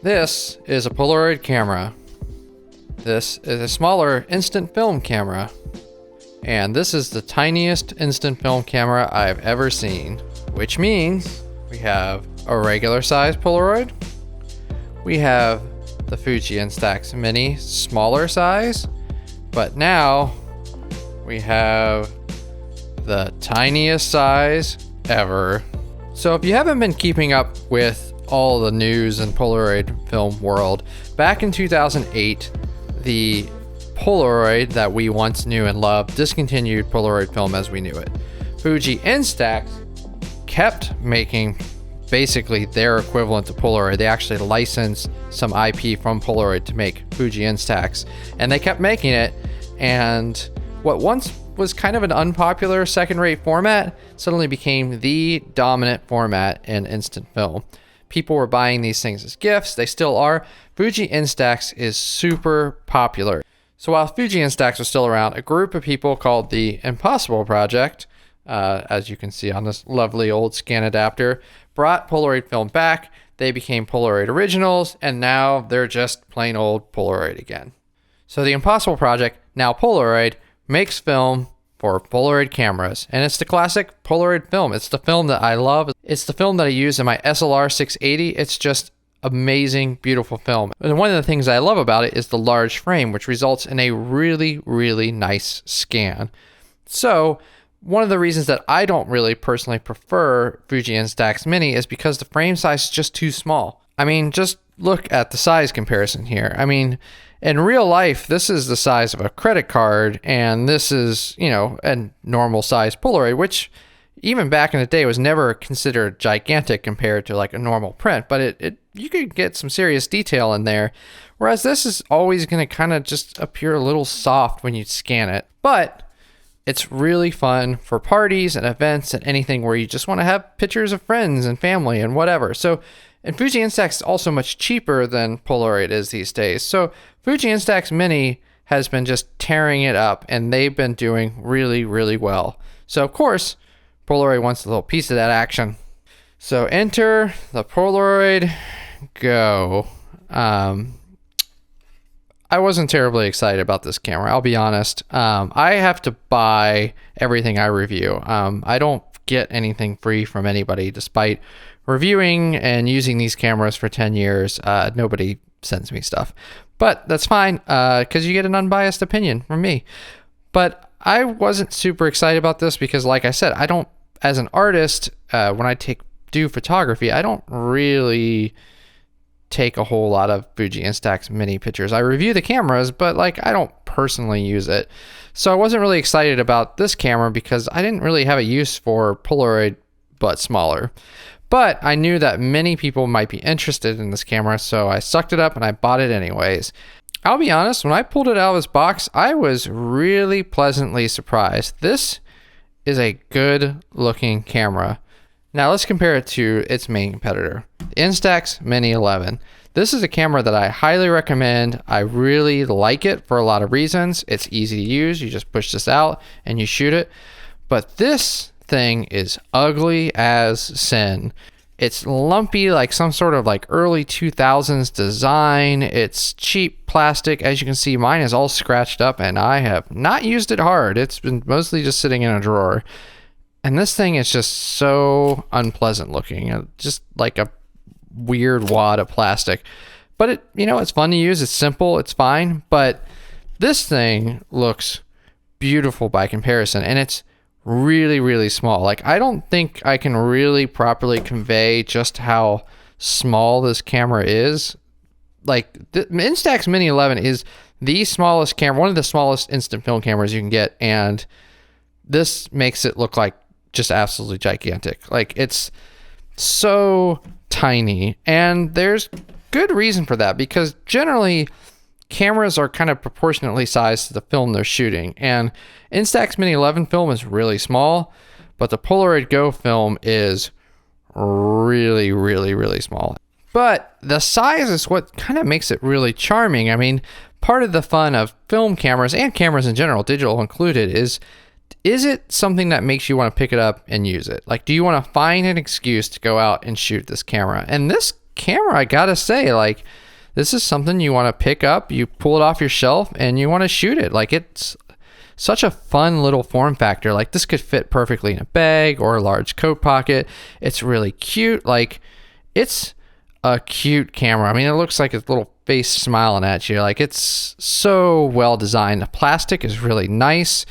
This is a Polaroid camera. This is a smaller instant film camera. And this is the tiniest instant film camera I've ever seen. Which means we have a regular size Polaroid. We have the Fuji Instax Mini, smaller size. But now we have the tiniest size ever. So if you haven't been keeping up with all the news in Polaroid film world, back in 2008, the Polaroid that we once knew and loved discontinued Polaroid film as we knew it. Fuji Instax kept making basically their equivalent to Polaroid. They actually licensed some IP from Polaroid to make Fuji Instax, and they kept making it. And what once was kind of an unpopular second-rate format suddenly became the dominant format in instant film. People were buying these things as gifts. They still are. Fuji Instax is super popular. So while Fuji Instax was still around, a group of people called the Impossible Project, as you can see on this lovely old scan adapter, brought Polaroid film back. They became Polaroid Originals, and now they're just plain old Polaroid again. So the Impossible Project, now Polaroid, makes film for Polaroid cameras, and it's the classic Polaroid film. It's the film that I love. It's the film that I use in my SLR 680. It's just amazing, beautiful film. And one of the things I love about it is the large frame, which results in a really, really nice scan. So one of the reasons that I don't really personally prefer Fuji Instax Mini is because the frame size is just too small. I mean, just look at the size comparison here. I mean, in real life, this is the size of a credit card, and this is, a normal size Polaroid, which even back in the day was never considered gigantic compared to like a normal print, but you could get some serious detail in there. Whereas this is always going to kind of just appear a little soft when you scan it. But it's really fun for parties and events and anything where you just want to have pictures of friends and family and whatever. So, and Fuji Instax is also much cheaper than Polaroid is these days. So Fuji Instax Mini has been just tearing it up, and they've been doing really, really well. So of course, Polaroid wants a little piece of that action. So enter the Polaroid Go. I wasn't terribly excited about this camera, I'll be honest. I have to buy everything I review. I don't get anything free from anybody, despite reviewing and using these cameras for 10 years. Nobody sends me stuff, but that's fine, because you get an unbiased opinion from me. But I wasn't super excited about this because, like I said, I don't, as an artist, when I do photography, I don't really take a whole lot of Fuji Instax Mini pictures. I review the cameras, but I don't personally use it. So I wasn't really excited about this camera because I didn't really have a use for Polaroid, but smaller. But I knew that many people might be interested in this camera, so I sucked it up and I bought it anyways. I'll be honest, when I pulled it out of this box, I was really pleasantly surprised. This is a good looking camera. Now let's compare it to its main competitor, the Instax Mini 11. This is a camera that I highly recommend. I really like it for a lot of reasons. It's easy to use. You just push this out and you shoot it. But this thing is ugly as sin. It's lumpy, like some sort of early 2000s design. It's cheap plastic. As you can see, mine is all scratched up, and I have not used it hard. It's been mostly just sitting in a drawer. And this thing is just so unpleasant looking. Just like a weird wad of plastic. But it's fun to use. It's simple. It's fine. But this thing looks beautiful by comparison, and it's really, really small. I don't think I can really properly convey just how small this camera is. The Instax Mini 11 is the smallest camera, one of the smallest instant film cameras you can get, and this makes it look like just absolutely gigantic. It's so tiny, and there's good reason for that, because generally cameras are kind of proportionately sized to the film they're shooting, and Instax Mini 11 film is really small, but the Polaroid Go film is really, really, really small. But the size is what kind of makes it really charming. I mean, part of the fun of film cameras and cameras in general, digital included, is it something that makes you want to pick it up and use it? Do you want to find an excuse to go out and shoot this camera? And this camera, I gotta say, like, this is something you want to pick up, you pull it off your shelf, and you want to shoot it. Like, it's such a fun little form factor. Like, this could fit perfectly in a bag or a large coat pocket. It's really cute. Like, it's a cute camera. I mean, it looks like a little face smiling at you. Like, it's so well designed. The plastic is really nice.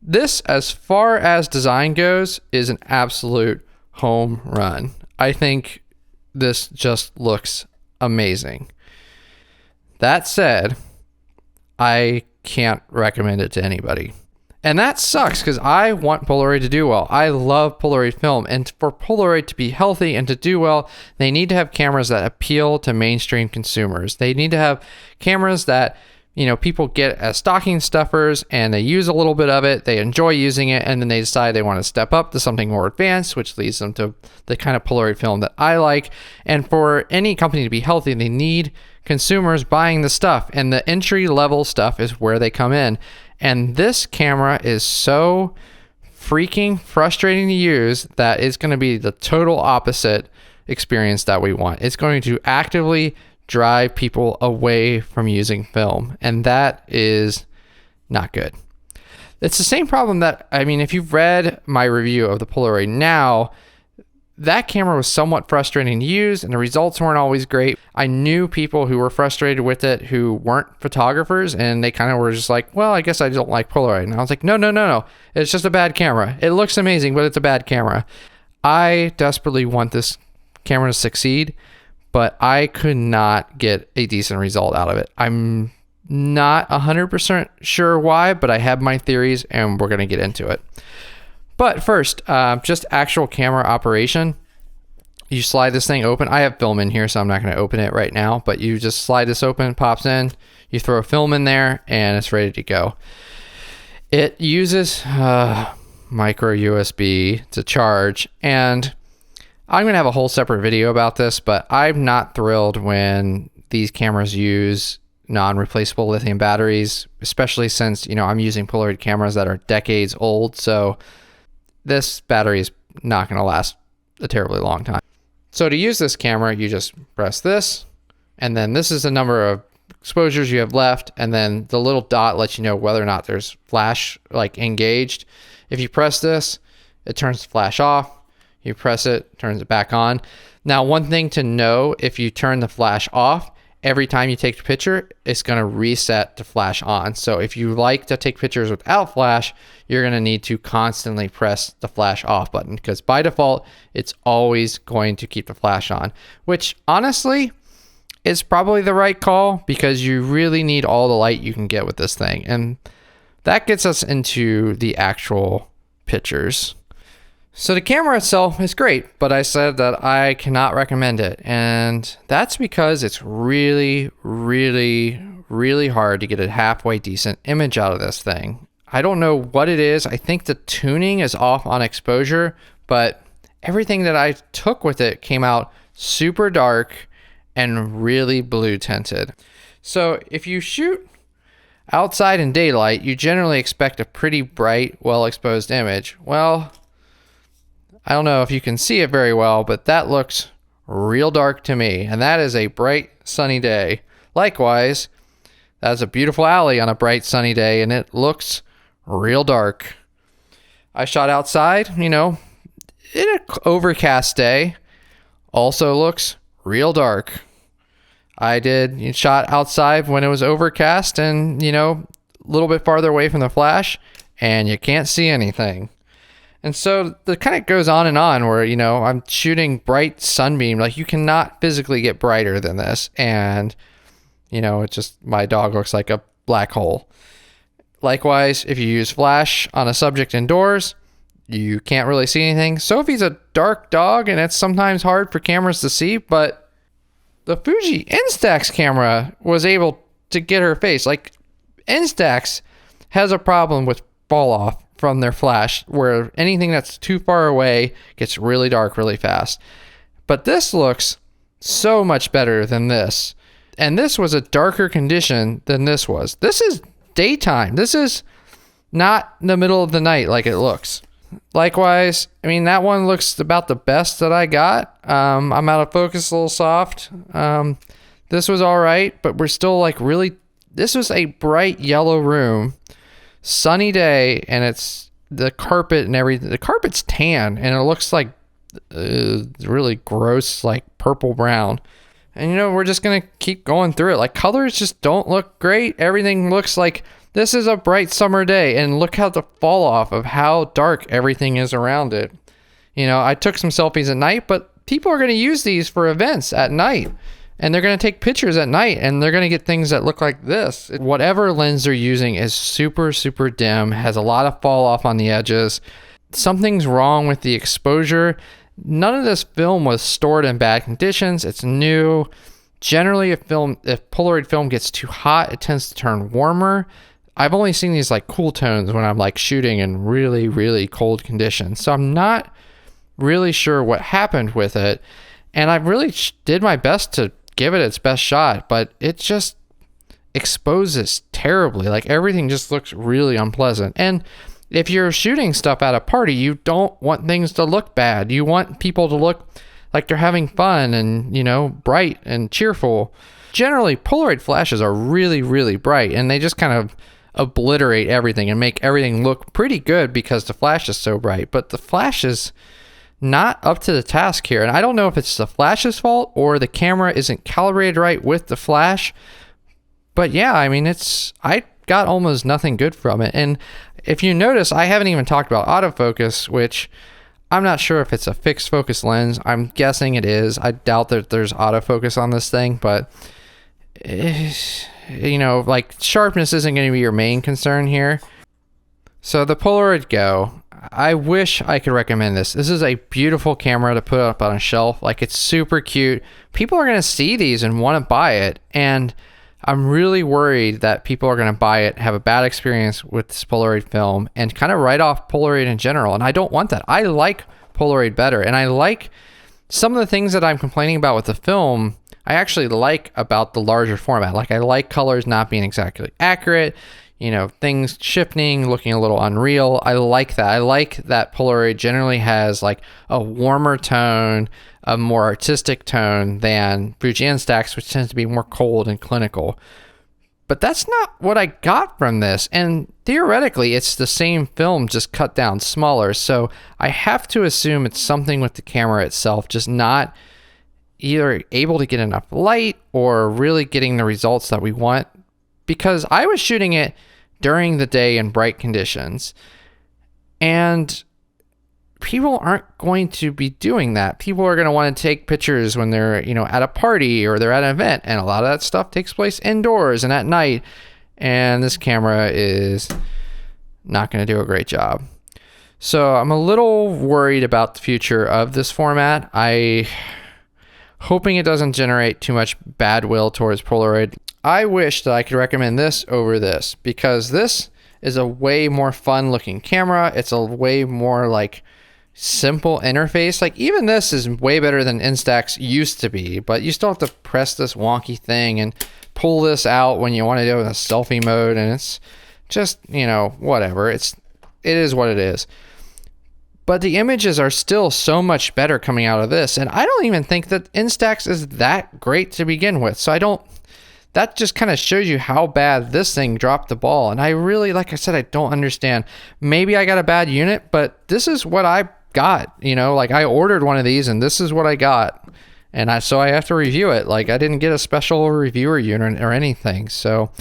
This, as far as design goes, is an absolute home run. I think this just looks amazing. That said, I can't recommend it to anybody. And that sucks, because I want Polaroid to do well. I love Polaroid film, and for Polaroid to be healthy and to do well, they need to have cameras that appeal to mainstream consumers. They need to have cameras that, you know, people get as stocking stuffers and they use a little bit of it, they enjoy using it, and then they decide they want to step up to something more advanced, which leads them to the kind of Polaroid film that I like. And for any company to be healthy, they need consumers buying the stuff, and the entry level stuff is where they come in. And this camera is so freaking frustrating to use that it's going to be the total opposite experience that we want. It's going to actively drive people away from using film, and that is not good. It's the same problem that, I mean, if you've read my review of the Polaroid Now, that camera was somewhat frustrating to use and the results weren't always great. I knew people who were frustrated with it who weren't photographers, and they kind of were just like, well, I guess I don't like Polaroid. And I was like, no. It's just a bad camera. It looks amazing, but it's a bad camera. I desperately want this camera to succeed, but I could not get a decent result out of it. I'm not 100% sure why, but I have my theories and we're going to get into it. But first, just actual camera operation. You slide this thing open. I have film in here, so I'm not going to open it right now, but you just slide this open, pops in, you throw a film in there, and it's ready to go. It uses micro USB to charge, and I'm going to have a whole separate video about this, but I'm not thrilled when these cameras use non-replaceable lithium batteries, especially since, you know, I'm using Polaroid cameras that are decades old, so this battery is not going to last a terribly long time. So to use this camera, you just press this, and then this is the number of exposures you have left, and then the little dot lets you know whether or not there's flash like engaged. If you press this, it turns the flash off. You press it, turns it back on. Now, one thing to know, if you turn the flash off, every time you take a picture, it's going to reset to flash on. So if you like to take pictures without flash, you're going to need to constantly press the flash off button, because by default, it's always going to keep the flash on, which honestly is probably the right call, because you really need all the light you can get with this thing. And that gets us into the actual pictures. So the camera itself is great, but I said that I cannot recommend it. And that's because it's really, really, really hard to get a halfway decent image out of this thing. I don't know what it is. I think the tuning is off on exposure, but everything that I took with it came out super dark and really blue tinted. So if you shoot outside in daylight, you generally expect a pretty bright, well-exposed image. Well, I don't know if you can see it very well, but that looks real dark to me, and that is a bright, sunny day. Likewise, that's a beautiful alley on a bright, sunny day, and it looks real dark. I shot outside, you know, in an overcast day, also looks real dark. I shot outside when it was overcast and, you know, a little bit farther away from the flash, and you can't see anything. And so it kind of goes on and on where, you know, I'm shooting bright sunbeam. Like, you cannot physically get brighter than this. And, you know, it's just, my dog looks like a black hole. Likewise, if you use flash on a subject indoors, you can't really see anything. Sophie's a dark dog, and it's sometimes hard for cameras to see, but the Fuji Instax camera was able to get her face. Like, Instax has a problem with fall off from their flash, where anything that's too far away gets really dark really fast. But this looks so much better than this. And this was a darker condition than this was. This is daytime. This is not the middle of the night like it looks. likewise, I mean, that one looks about the best that I got. I'm out of focus, a little soft. This was all right, but we're still like really, this was a bright yellow room, sunny day, and it's the carpet and everything. The carpet's tan and it looks like really gross, like purple brown. And you know, we're just gonna keep going through it. Like, colors just don't look great. Everything looks like this is a bright summer day, and look how the fall off of how dark everything is around it. You know, I took some selfies at night, but people are gonna use these for events at night, and they're gonna take pictures at night, and they're gonna get things that look like this. Whatever lens they're using is super, super dim, has a lot of fall off on the edges. Something's wrong with the exposure. None of this film was stored in bad conditions. It's new. Generally, if Polaroid film gets too hot, it tends to turn warmer. I've only seen these like cool tones when I'm like shooting in really, really cold conditions. So I'm not really sure what happened with it. And I really did my best to give it its best shot, but it just exposes terribly. Like, everything just looks really unpleasant. And if you're shooting stuff at a party, you don't want things to look bad. You want people to look like they're having fun and, you know, bright and cheerful. Generally, Polaroid flashes are really, really bright, and they just kind of obliterate everything and make everything look pretty good because the flash is so bright. But the flash is not up to the task here. And I don't know if it's the flash's fault or the camera isn't calibrated right with the flash. But yeah, I mean, I got almost nothing good from it. And if you notice, I haven't even talked about autofocus, which I'm not sure if it's a fixed focus lens. I'm guessing it is. I doubt that there's autofocus on this thing, but you know, like, sharpness isn't going to be your main concern here. So the Polaroid Go, I wish I could recommend this. This is a beautiful camera to put up on a shelf. Like, it's super cute. People are going to see these and want to buy it. And I'm really worried that people are going to buy it, have a bad experience with this Polaroid film, and kind of write off Polaroid in general. And I don't want that. I like Polaroid better. And I like some of the things that I'm complaining about with the film, I actually like about the larger format. Like, I like colors not being exactly accurate, you know, things shifting, looking a little unreal. I like that. I like that Polaroid generally has like a warmer tone, a more artistic tone than Fuji Instax, which tends to be more cold and clinical. But that's not what I got from this. And theoretically, it's the same film, just cut down smaller. So I have to assume it's something with the camera itself, just not either able to get enough light or really getting the results that we want. Because I was shooting it during the day in bright conditions, and people aren't going to be doing that. People are going to want to take pictures when they're, you know, at a party or they're at an event, and a lot of that stuff takes place indoors and at night, and this camera is not going to do a great job. So I'm a little worried about the future of this format. Hoping it doesn't generate too much bad will towards Polaroid. I wish that I could recommend this over this, because this is a way more fun looking camera. It's a way more like simple interface. Like, even this is way better than Instax used to be, but you still have to press this wonky thing and pull this out when you want to do it in a selfie mode, and it's just, you know, whatever. It is what it is. But the images are still so much better coming out of this, and I don't even think that Instax is that great to begin with. So that just kind of shows you how bad this thing dropped the ball. And I really, like I said, I don't understand. Maybe I got a bad unit, but this is what I got. You know, like, I ordered one of these and this is what I got. And so I have to review it. Like, I didn't get a special reviewer unit or anything. So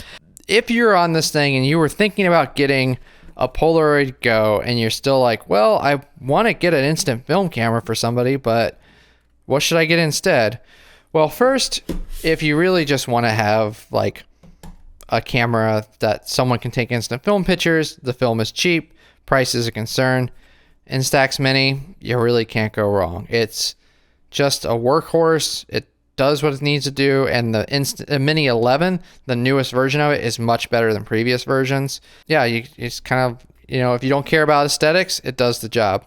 if you're on this thing and you were thinking about getting a Polaroid Go and you're still like, well, I want to get an instant film camera for somebody, but what should I get instead? Well, first, if you really just want to have like a camera that someone can take instant film pictures, the film is cheap, price is a concern. Instax Mini, you really can't go wrong. It's just a workhorse. It does what it needs to do, and the Mini 11, the newest version of it, is much better than previous versions. Yeah, it's kind of, you know, if you don't care about aesthetics, it does the job.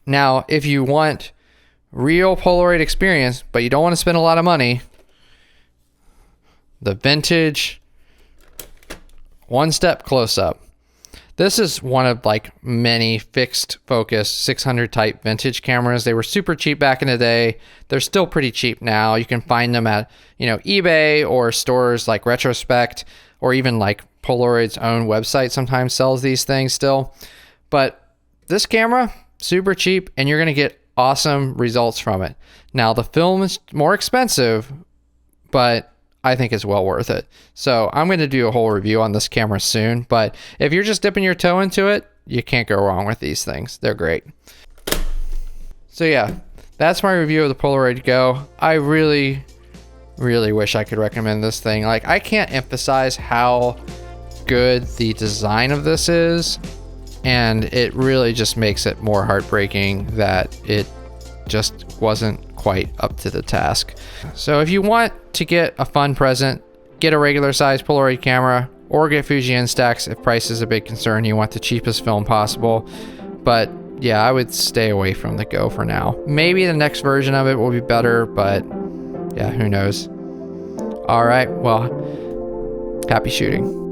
Now, if you want real Polaroid experience, but you don't want to spend a lot of money, the vintage one-step close-up. This is one of like many fixed focus 600 type vintage cameras. They were super cheap back in the day. They're still pretty cheap now. You can find them at, eBay or stores like Retrospect, or even like Polaroid's own website sometimes sells these things still. But this camera, super cheap, and you're going to get awesome results from it. Now the film is more expensive, but I think it's well worth it. So I'm going to do a whole review on this camera soon, but if you're just dipping your toe into it, you can't go wrong with these things. They're great. So yeah, that's my review of the Polaroid Go. I really wish I could recommend this thing. Like, I can't emphasize how good the design of this is, and it really just makes it more heartbreaking that it just wasn't quite up to the task. So if you want to get a fun present, get a regular size Polaroid camera or get Fuji Instax if price is a big concern. You want the cheapest film possible. But yeah, I would stay away from the Go for now. Maybe the next version of it will be better, but yeah, who knows. All right, well, happy shooting.